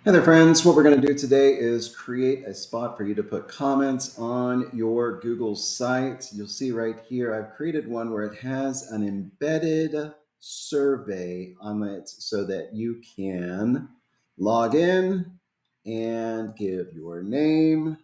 Hi there, friends. What we're going to do today is create a spot for you to put comments on your Google site. You'll see right here, I've created one where it has an embedded survey on it so that you can log in and give your name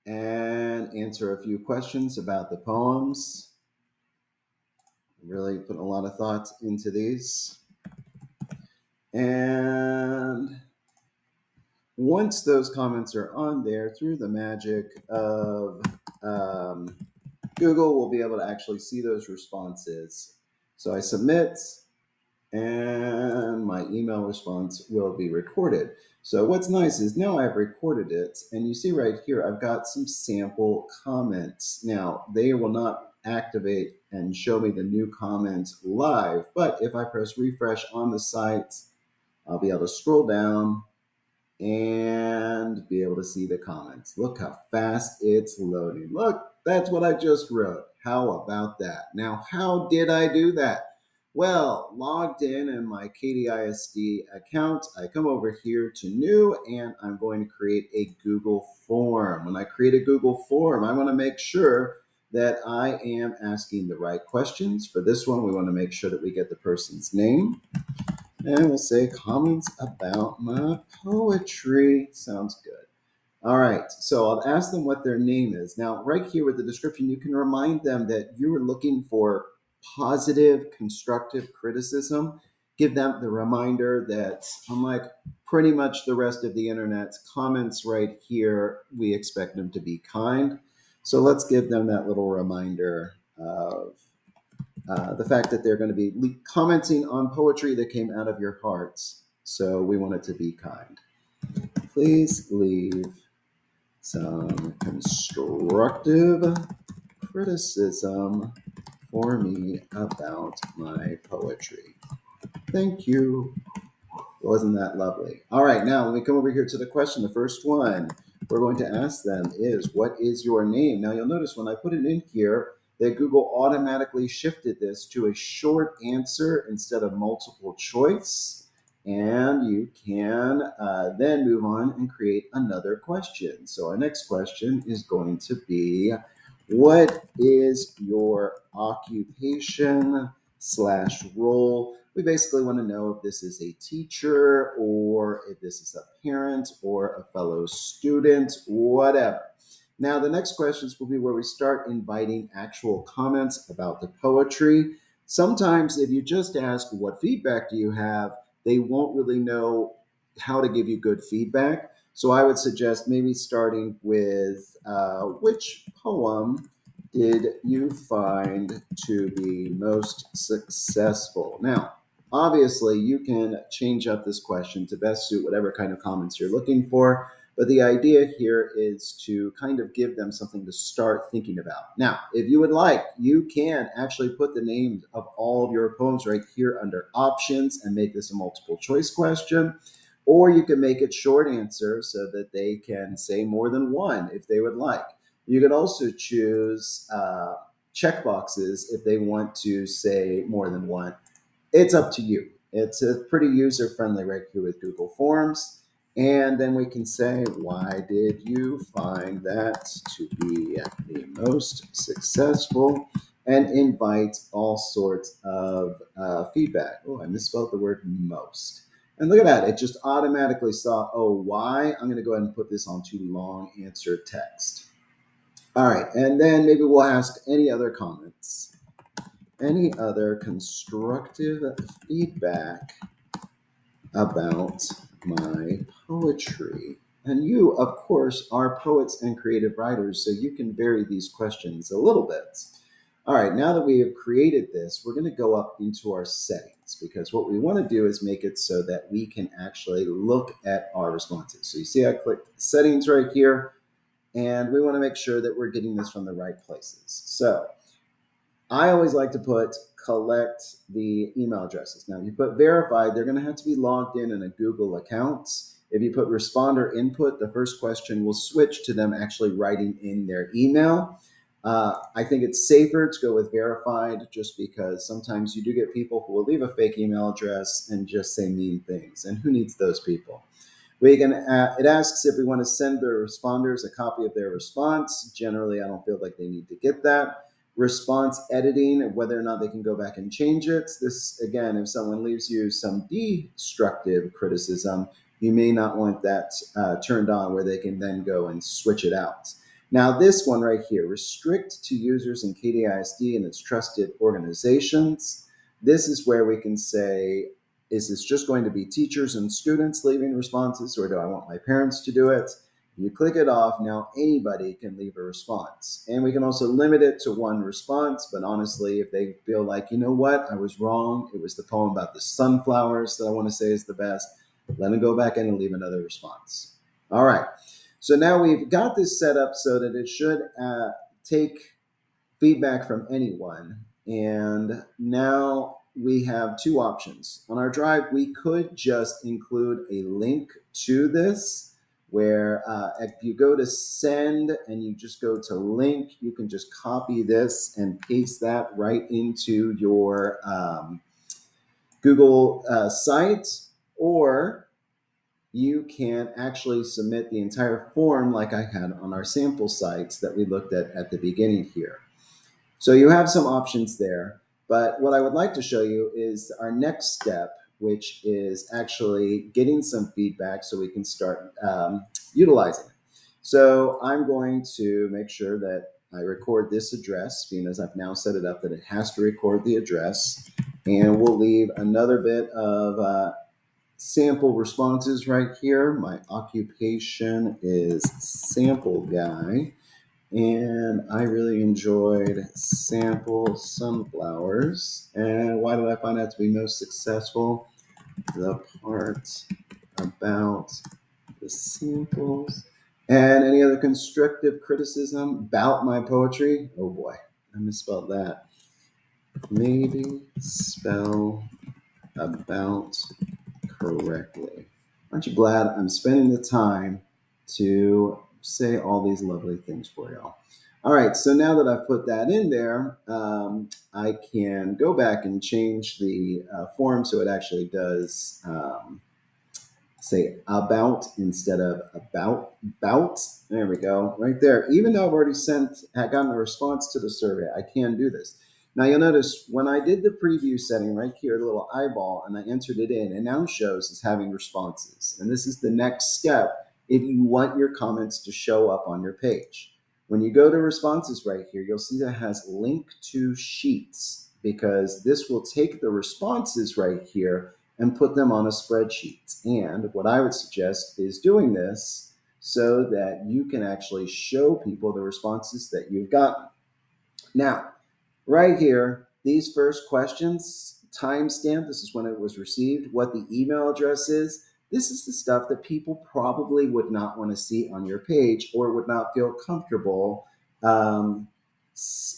and answer a few questions about the poems. Really put a lot of thought into these. And once those comments are on there, through the magic of um, Google, we'll be able to actually see those responses. So I submit, and my email response will be recorded. So what's nice is now I've recorded it, and you see right here, I've got some sample comments. Now, they will not activate and show me the new comments live, but if I press refresh on the site, I'll be able to scroll down and be able to see the comments. Look how fast it's loading. Look, that's what I just wrote. How about that? Now, how did I do that? Well, logged in my KDISD account, I come over here to new and I'm going to create a Google form. When I create a Google form, I want to make sure that I am asking the right questions. For this one, we want to make sure that we get the person's name. And we'll say comments about my poetry. Sounds good. All right, so I'll ask them what their name is. Now, right here with the description, you can remind them that you are looking for positive, constructive criticism. Give them the reminder that, unlike pretty much the rest of the internet's comments right here, we expect them to be kind. So let's give them that little reminder of the fact that they're going to be commenting on poetry that came out of your hearts. So we want it to be kind. Please leave some constructive criticism for me about my poetry. Thank you. Wasn't that lovely? All right, now when we come over here to the question, the first one we're going to ask them is, what is your name? Now you'll notice when I put it in here, that Google automatically shifted this to a short answer instead of multiple choice. And you can then move on and create another question. So our next question is going to be, what is your occupation / role? We basically want to know if this is a teacher or if this is a parent or a fellow student, whatever. Now, the next questions will be where we start inviting actual comments about the poetry. Sometimes if you just ask, what feedback do you have, they won't really know how to give you good feedback. So I would suggest maybe starting with which poem did you find to be most successful? Now, obviously, you can change up this question to best suit whatever kind of comments you're looking for. But the idea here is to kind of give them something to start thinking about. Now, if you would like, you can actually put the names of all of your poems right here under options and make this a multiple choice question. Or you can make it short answer so that they can say more than one if they would like. You could also choose check boxes if they want to say more than one. It's up to you. It's a pretty user-friendly right here with Google Forms. And then we can say, why did you find that to be the most successful? And invite all sorts of feedback. Oh, I misspelled the word most. And look at that. It just automatically saw, oh, why? I'm going to go ahead and put this onto long answer text. All right. And then maybe we'll ask any other comments. Any other constructive feedback about my poetry? And you, of course, are poets and creative writers, so you can vary these questions a little bit. All right, now that we have created this, we're going to go up into our settings because what we want to do is make it so that we can actually look at our responses. So you see I clicked settings right here, and we want to make sure that we're getting this from the right places. So I always like to put collect the email addresses. Now, if you put verified, they're going to have to be logged in a Google account. If you put responder input, the first question will switch to them actually writing in their email. I think it's safer to go with verified just because sometimes you do get people who will leave a fake email address and just say mean things. And who needs those people? It asks if we want to send the responders a copy of their response. Generally, I don't feel like they need to get that. Response editing, whether or not they can go back and change it. This, again, if someone leaves you some destructive criticism, you may not want that turned on where they can then go and switch it out. Now, this one right here, restrict to users in KDISD and its trusted organizations. This is where we can say, is this just going to be teachers and students leaving responses, or do I want my parents to do it? You click it off, now anybody can leave a response. And we can also limit it to one response, but honestly, if they feel like, you know what, I was wrong, it was the poem about the sunflowers that I want to say is the best, let them go back in and leave another response. All right, so now we've got this set up so that it should take feedback from anyone. And now we have two options. On our drive, we could just include a link to this where if you go to send and you just go to link, you can just copy this and paste that right into your Google site, or you can actually submit the entire form like I had on our sample sites that we looked at the beginning here. So you have some options there, but what I would like to show you is our next step, which is actually getting some feedback so we can start utilizing it. So I'm going to make sure that I record this address, being as I've now set it up that it has to record the address, and we'll leave another bit of sample responses right here. My occupation is sample guy. And I really enjoyed sample sunflowers. And why did I find that to be most successful? The part about the samples. And any other constructive criticism about my poetry? Oh boy, I misspelled that. Maybe spell about correctly. Aren't you glad I'm spending the time to say all these lovely things for y'all? All right, so now that I've put that in there, I can go back and change the form so it actually does say about instead of about. There we go, right there. Even though I've already gotten a response to the survey, I can do this. Now you'll notice when I did the preview setting right here, the little eyeball, and I entered it in, it now shows as having responses. And this is the next step if you want your comments to show up on your page. When you go to responses right here, you'll see that it has link to sheets, because this will take the responses right here and put them on a spreadsheet. And what I would suggest is doing this so that you can actually show people the responses that you've gotten. Now, right here, these first questions, timestamp, this is when it was received, what the email address is, this is the stuff that people probably would not want to see on your page or would not feel comfortable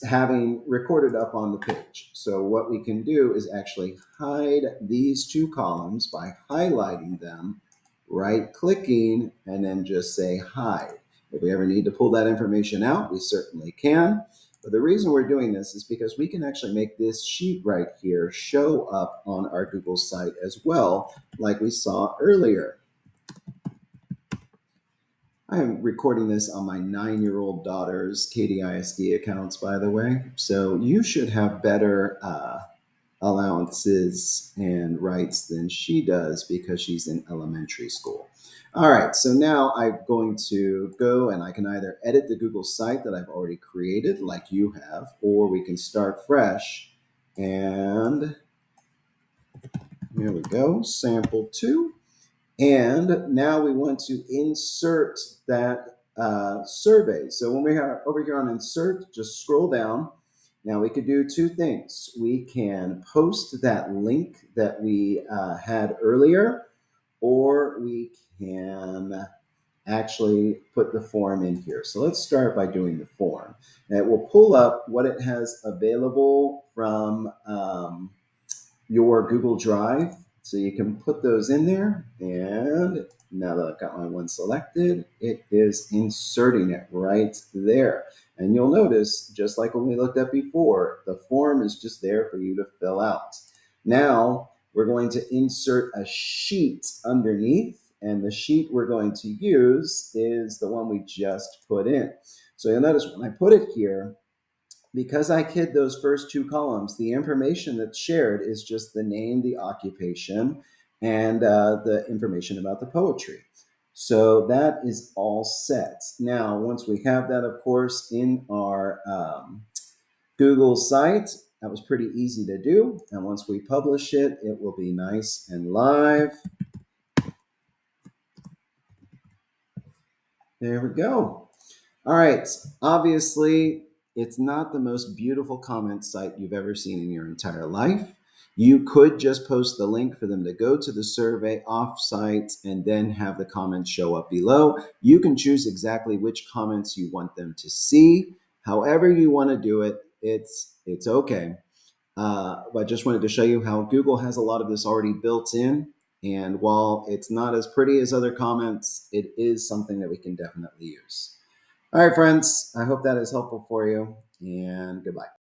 having recorded up on the page. So what we can do is actually hide these two columns by highlighting them, right-clicking, and then just say hide. If we ever need to pull that information out, we certainly can. But the reason we're doing this is because we can actually make this sheet right here show up on our Google site as well, like we saw earlier. I am recording this on my 9-year-old daughter's KDISD accounts, by the way. So you should have better allowances and rights than she does because she's in elementary school. All right, so now I'm going to go and I can either edit the Google site that I've already created like you have, or we can start fresh. And here we go, sample 2. And now we want to insert that survey. So when we are over here on insert, just scroll down. Now we could do two things. We can post that link that we had earlier, or we can actually put the form in here. So let's start by doing the form. And it will pull up what it has available from your Google Drive. So you can put those in there. And now that I've got my one selected, it is inserting it right there. And you'll notice, just like when we looked at before, the form is just there for you to fill out. Now, we're going to insert a sheet underneath, and the sheet we're going to use is the one we just put in. So you'll notice when I put it here, because I hid those first two columns, the information that's shared is just the name, the occupation, and the information about the poetry. So that is all set. Now, once we have that, of course, in our Google site, that was pretty easy to do. And once we publish it, it will be nice and live. There we go. All right. Obviously, it's not the most beautiful comment site you've ever seen in your entire life. You could just post the link for them to go to the survey offsite and then have the comments show up below. You can choose exactly which comments you want them to see. However you want to do it, it's okay. But I just wanted to show you how Google has a lot of this already built in. And while it's not as pretty as other comments, it is something that we can definitely use. All right, friends, I hope that is helpful for you, and goodbye.